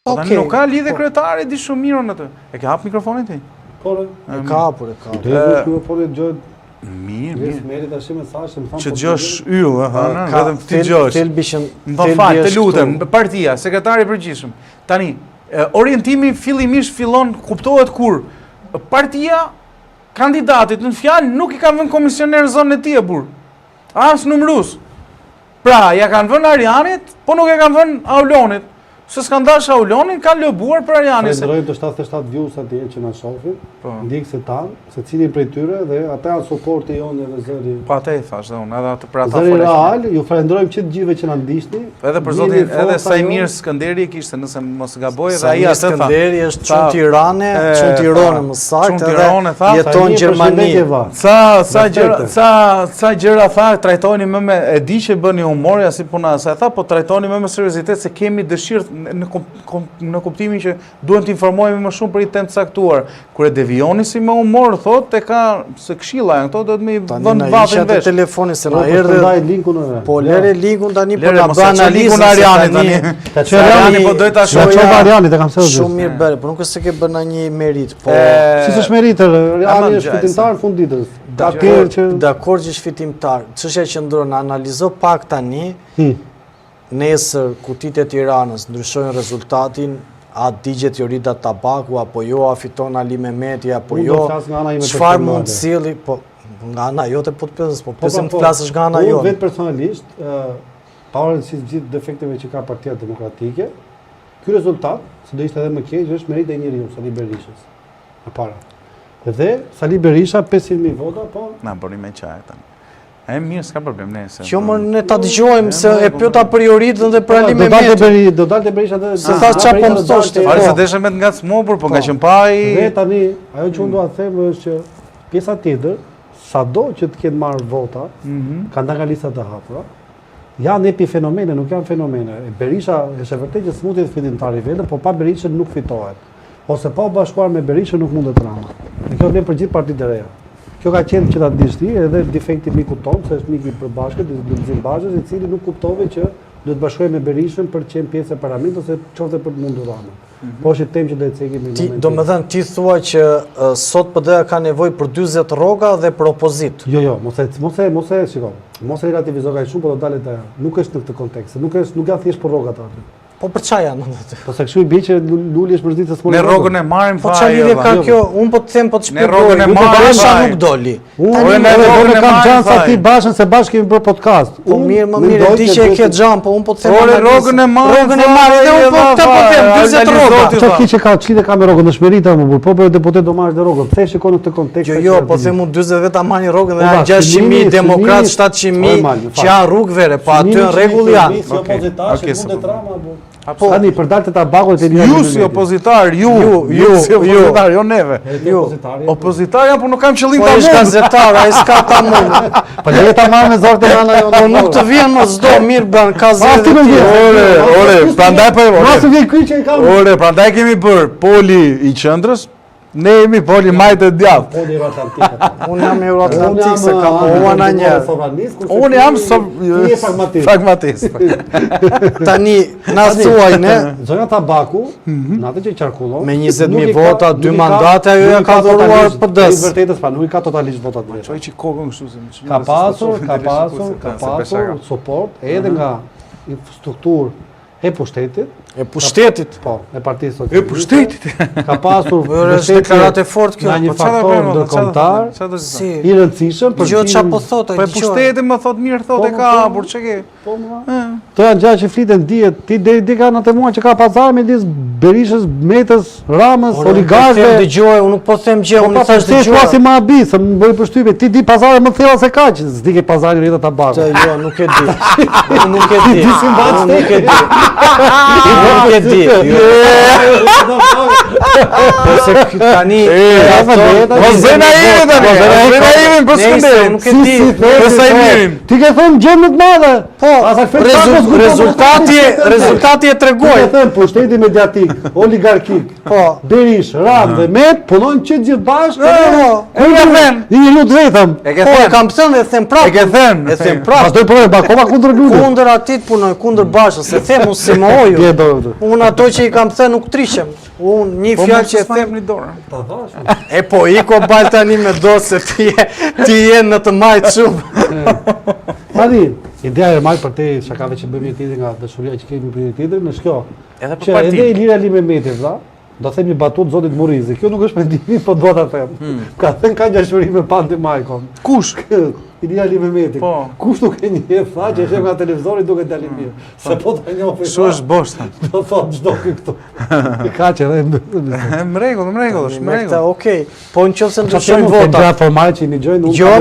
Nuk ka lidhje kryetari, di shumë mirë në të. E ke hap mikrofonin ti? Po, e ka, por e ka. Mikrofonin gjojt. Mirë. Që Që gjosh yll, vetëm ti gjosh. Më dha fal, të lutem, partia, sekretari i përgjithshëm. Tani, orientimi fillimisht fillon kuptohet kur partia kandidatit në fjalë nuk i ka vënë komisioner zonën e tij e burr. As numërus. Pra, ja kanë vënë Arianit, po nuk e kanë vënë Aulonit. Se s'kan dash Aulonin, kanë lëbuar për Arianin. Falenderojmë të 77 views atje që na shohin, ndjekësit tanë, secili prej tyre dhe ata janë suporti jonë dhe zëri. Po atë i thash dhe unë, edhe atë për ata Zëri real, ju falenderojmë që të gjithëve që na ndiqni. Edhe për zotin, edhe Sajmir Skënderi kishte, nëse mos gaboj, dhe ai atë tha. Skënderi është çun Tiranë më saktë, edhe jeton në Gjermani. Sa gjëra tha, trajtoni më me, e di që bëni humor, si puna sa e tha, po trajtoni më me seriozitet se kemi dëshirë në kuptimin që duhet të informojmë më shumë për i temë caktuar. Kur e devijoni si me humor, thot, e ka se këshilla, këto do të me vënd vatin vesh. Telefoni se na erdhe. Po lere linkun tani po na bë analizën e Arianit. Ariani po dohet ta shohë Arianit e kam thënë. Shumë mirë bëre, po nuk është se ke bën një merit, po si s'është merit, Ariani është fitimtar fund ditës. Dakor që është fitimtar. Çështja që ndron analizo pak tani. Nesër kutit e Tiranës ndryshojnë rezultatin, a digjet Jorida Tabaku, apo jo, a fiton Ali Mehmeti, apo jo, çfarë mund silli, po nga ana jote po të pësës, po pësim të flasësh nga ana jote. Vetë personalisht, pa rëndësi gjithë defekteve që ka Partia Demokratike, ky rezultat, se do ishte edhe më keq, është merit e njeriu, Sali Berishës. E para. Dhe Sali Berisha 500.000 vota, po. Na bëni me çaj tani. E mirë, s'ka problem nese. Kjo më ne ta dëgjojmë se e pyeta prioritën dhe për Ali Mehmetin. Do dalte Berisha dhe se thash çfarë po më thoshte. Fare se deshem me të ngacmuar, po nga që pa i. Dhe tani, ajo që unë dua të them është që pjesa tjetër, sado që të kenë marrë vota, kanë dalë nga listat e hapura. Janë epifenomene, nuk janë fenomene. Berisha është vërtet që s'mund të jetë fitimtar i vetëm, po pa Berishën nuk fitohet. Ose pa u bashkuar me Berishën nuk mundet rama. Dhe kjo vlen për gjithë partitë e reja. Kjo ka qenë që ta dish ti, edhe defekti miku tonë, se është miki i përbashkët, Lulzim Bashës, i cili nuk kuptove që do të bashkojë me Berishën për të qenë pjesë e parlamentit ose qofte për të mundur Rama. Po është temë që do të cekim në momentin. Do më thënë, ti thua që sot PD-ja ka nevojë për 40 rroga dhe për opozit. Jo, mos e shikoj. Mos e relativizo kaq shumë, po do dalet ajo. Nuk është në këtë kontekst, nuk janë thjesht për rrogat aty. Po për çfarë janë aty? Po se kështu i bie që Luli është përzitë se Ne rrogën e marrim fare. Po çfarë lidhje ka kjo? Unë po të them, po të shpjegoj. Ne rrogën e marrim, Basha nuk doli. Unë ne kam xhan sa ti Bashën se bashkë kemi bërë podcast. Po mirë, më mirë, di që e ke xhan, po unë po të them. Ore rrogën e marrim. Rrogën e marrim dhe unë po këtë po them, 40 rroga. Ço kiçi ka çlidhe ka me rrogën në shmerita më burr. Po për deputet do marrësh dhe rrogën. Pse shikon në këtë kontekst? Jo, po them unë 40 vetë ta marrin rrogën dhe janë 600.000 demokrat, 700.000 që janë rrugë vere, po aty në rregull janë. Tani për dalë të Tabakut e Ju si opozitar, ju si opozitar, jo neve. Opozitar janë, por nuk kam qëllim ta mund. Po është gazetar, ai s'ka ta mund. Po le ta marrë me zor të mana jo. Po nuk të vjen më çdo mirë bën ka zë. Ore, prandaj po. Mos vjen ky që kam. Ore, prandaj kemi bër poli i qendrës. Ne jemi poli majtë e djathtë. Poli Euroatlantik. Unë jam Euroatlantik se kam uana një. Unë jam pragmatist. Tani na thuaj ne Zonja Tabaku, natë që qarkullon. Me 20.000 vota, 2 mandate ajo ja ka dhuruar PD-s. Vërtetës pa, nuk i ka totalisht votat vetë. Çoj që kokën kështu se. Ka pasur suport edhe nga infrastrukturë e pushtetit. Po, e Partisë Socialiste. E pushtetit. Ka pasur deklaratë e fortë kjo. Nga një faktor ndërkombëtar i rëndësishëm për gjë çfarë po thotë. Po pushteti më thot mirë thotë ka hapur ç'ke. Po më. To janë gjëra që fliten dihet. Ti deri ka natë mua që ka pazar midis Berishës, Metës, Ramës, oligarkëve. Dëgjoj, unë nuk po them gjë, unë thash dëgjoj. Po si më habi, se më bëri përshtypje. Ti di pazare më thella se kaq, s'dike pazari Rita Tabaku. Jo, nuk e di. Nuk e di. Nuk e di. Nuk e di. Po se tani po zena ime tani. Zena ime për Skënderin. Nuk e di. Po sa i mirin. Ti ke thënë gjë më të madhe. Po, rezultati e tregoj. Ti ke thënë pushteti mediatik, oligarkik. Po, Berish, Ram dhe Met punojnë që gjithë bashkë. E ke thënë. Një lut vetëm. Po, kam thënë dhe them prapë. E ke thënë. E them prapë. Pastaj punoj akoma kundër Lulit. Kundër atit punoj, kundër Bashës, se them unë se më oju. Unë ato që i kam thënë nuk trishem. Unë një fjalë që e them një dorë. Ta thash. E po, i ko bal tani me do se ti je në të majtë shumë. Tani, ideja e majtë për te shakave që bëjmë tjetër nga dashuria që kemi për tjetër, në shkjo. Që edhe i Ilir Ali Mehmeti, do them një batut zotit Murizi. Kjo nuk është mendimi, po do ta them. Ka thënë ka gjashuri me Pandi Majkon. Kush? Ilir Ali Mehmeti. Kush nuk e njeh, tha që është nga televizori duke dalë mirë. Se po ta njohë. Kështu është boshta. Do thot çdo këtu. Ka që edhe më rregull, është më rregull. Okej. Po nëse ndryshojnë votat. Votat formale që i dëgjojnë, jo.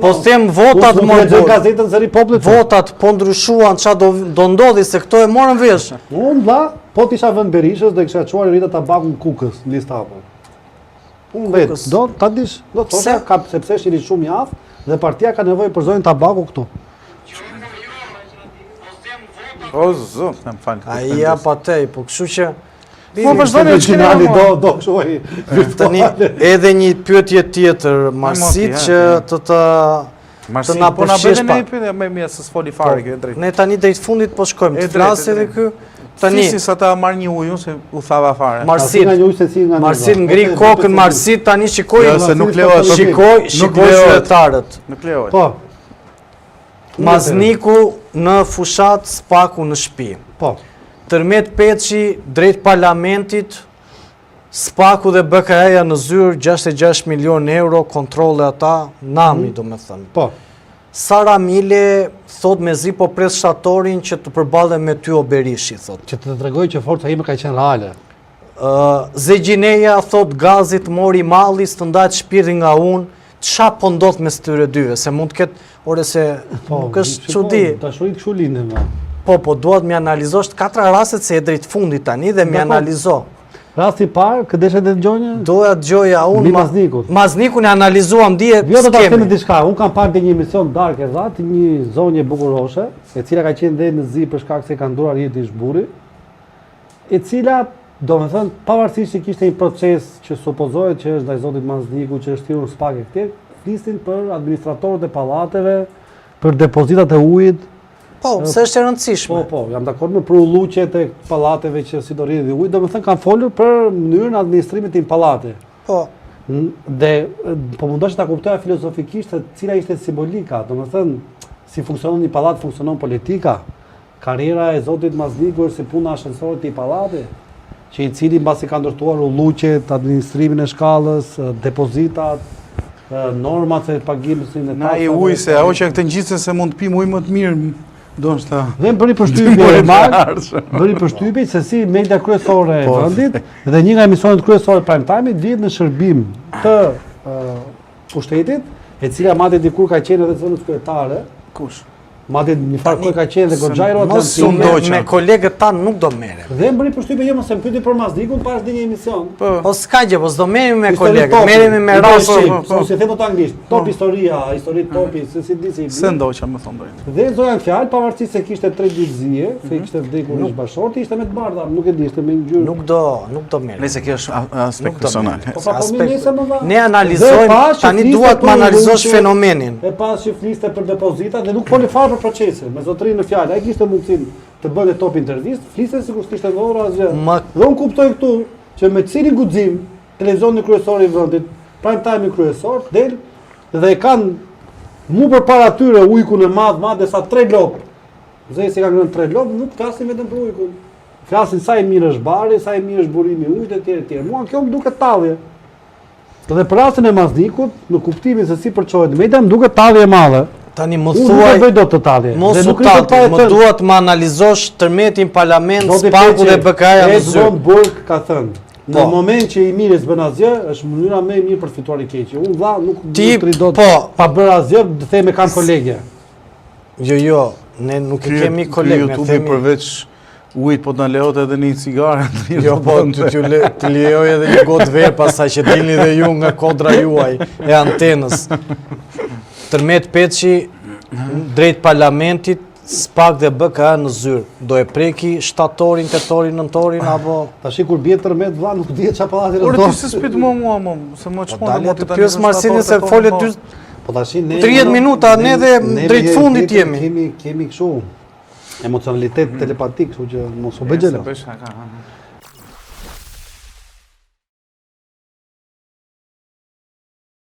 Po them votat më në gazetën Zëri Popullit. Votat po ndryshuan, çfarë do ndodhi se këto e morën vesh. Unë vlla, po t'isha vënë Berishës do kisha çuar Rita Tabakun Kukës në listë apo. Unë vetë, do ta dish, do të thosha ka sepse është i shumë i aftë dhe partia ka nevojë për zonën Tabaku këtu. O zot, më fal. Ai ja patej, po kështu që po vazhdoni origjinali do shoj. Tani edhe një pyetje tjetër, Marsit që të na përfshish pa. Me mirë se s'foli fare kjo drejt. Ne tani drejt fundit po shkojmë. Të flasë edhe ky. Tani sa ta marr një ujë se u thava fare. Marsit ngri kokën, Marsit tani shikoj se nuk lejohet. Shikoj qytetarët. Nuk lejohet. Po. Mazniku në fushat, Spaku në shtëpi. Po. Tërmet Peçi drejt parlamentit, Spaku dhe BKA-ja në zyrë 66 milion euro, kontrole ata, nami do me thënë. Po. Sara Mile thot me zi po pres shtatorin që të përballem me ty o Berishi, thot. Që të tregoj që forca ime ka qenë reale. Zegjineja thot gazit mori malli, së të ndajt shpirti nga unë, qa po ndodh me styre dyve, se mund të ketë, ore se nuk është çudi. Dashurit kështu linden me. Po, duhet mi analizosh 4 rastet se e drejt fundit tani dhe mi analizo. Rasti parë, këtë deshe të dëgjojnë? Doja dëgjoja unë. Maznikut. Maznikun e analizuam dje skemi. Jo të ta themi diçka, unë kam parë një emision dark e dhat, një zonje bukuroshe, e cila ka qenë dhe në zi për shkak se ka nduar jeti i zhburi, e cila, do me thënë, pavarësisht që kishte një proces që supozohet që është ndaj zotit Mazniku, që është thirrur Spak e këtij, flisin për administratorët e pallateve, për depozitat e ujit. Po, se është e rëndësishme. Po, jam dakord me për ulluqjet e pallateve që si do rridhi ujë, do me thënë kanë folur për mënyrën e administrimit të pallate. Po. Dhe po mundosh ta kuptoja filozofikisht se cila ishte simbolika, do me thënë si funksionon një pallat, funksionon politika. Karriera e zotit Mazniku është si puna ashensorit të pallatit, që i cili mbasi ka ndërtuar ulluqjet, administrimin e shkallës, depozitat, normat e pagimit në na i ujë se ajo që këtë ngjitse se mund të pim ujë më të mirë. Dhe bëri përshtypje se si media kryesore e vendit dhe një nga emisionet kryesore prime time vjet në shërbim të pushtetit, e cila madje dikur ka qenë edhe zonës kryetare. Kush? Madje një farë ka qenë dhe Goxhairo me kolegët tanë nuk do merrem. Dhe bëri përshtypje jo mos e pyeti për Maznikun pas një emision. Po s'ka gjë, po s'do merremi me kolegët, merremi me Rashi. Po si them të anglisht, top historia, histori topi, se si disi. Se ndoqa më thon drejt. Dhe zoja fjalë pavarësisht se kishte 3 ditëzie, se kishte vdekur në bashorti, ishte me të bardha, nuk e di, ishte me ngjyrë. Nuk do merrem. Nëse kjo është aspekt personal. Ne analizojmë, tani duhet të analizosh fenomenin. E pas që fliste për depozitat dhe nuk foli fare për procesin, me zotrinë në fjalë, ai kishte mundësinë të bënte top intervistë, fliste sikur s'kishte ndodhur asgjë. Dhe unë kuptoj këtu që me cilin guxim televizioni kryesor i vendit, prime time kryesor, del dhe kanë mu përpara tyre ujkun e madh sa 3 lop. Zësi ka ngrënë 3 lop, nuk flasin vetëm për ujkun. Flasin sa i mirë është bari, sa i mirë është burimi i ujit etj. Mua kjo më duket tallje. Dhe për rastin e Maznikut, në kuptimin se si përçohet media, më duket tallje e madhe. Tani më thuaj, mos u tati, më duhet më analizosh tërmetin parlament, Spaku dhe BKA-ja në zyrë. Edmond Burke ka thënë, në moment që i mirë s'bën asgjë, është mënyra më e mirë për fituar i keqe. Unë vlla nuk do të pa bërë asgjë, të them e kam kolegje. Jo, ne nuk i kemi kolegë, ne themi përveç ujit po të në lejohet edhe një cigare. Jo, po të lejoj edhe një gotë verë pasaj që dilni dhe ju nga kodra juaj e antenës. Tërmet Peçi, drejt parlamentit, Spak dhe BKA në zyrë. Do e preki shtatorin, tetorin, nëntorin, apo... Tashi kur bje tërmet, vla, nuk dhjetë qa pallati në dorë. Ore, ti se s'pit mua, se më qmonë... Dalje të pjesë Marsini se folje 30 minuta, ne dhe drejt fundit jemi. Kemi këshu. Emocionalitet telepatik, kështu që mos u bëj xheloz.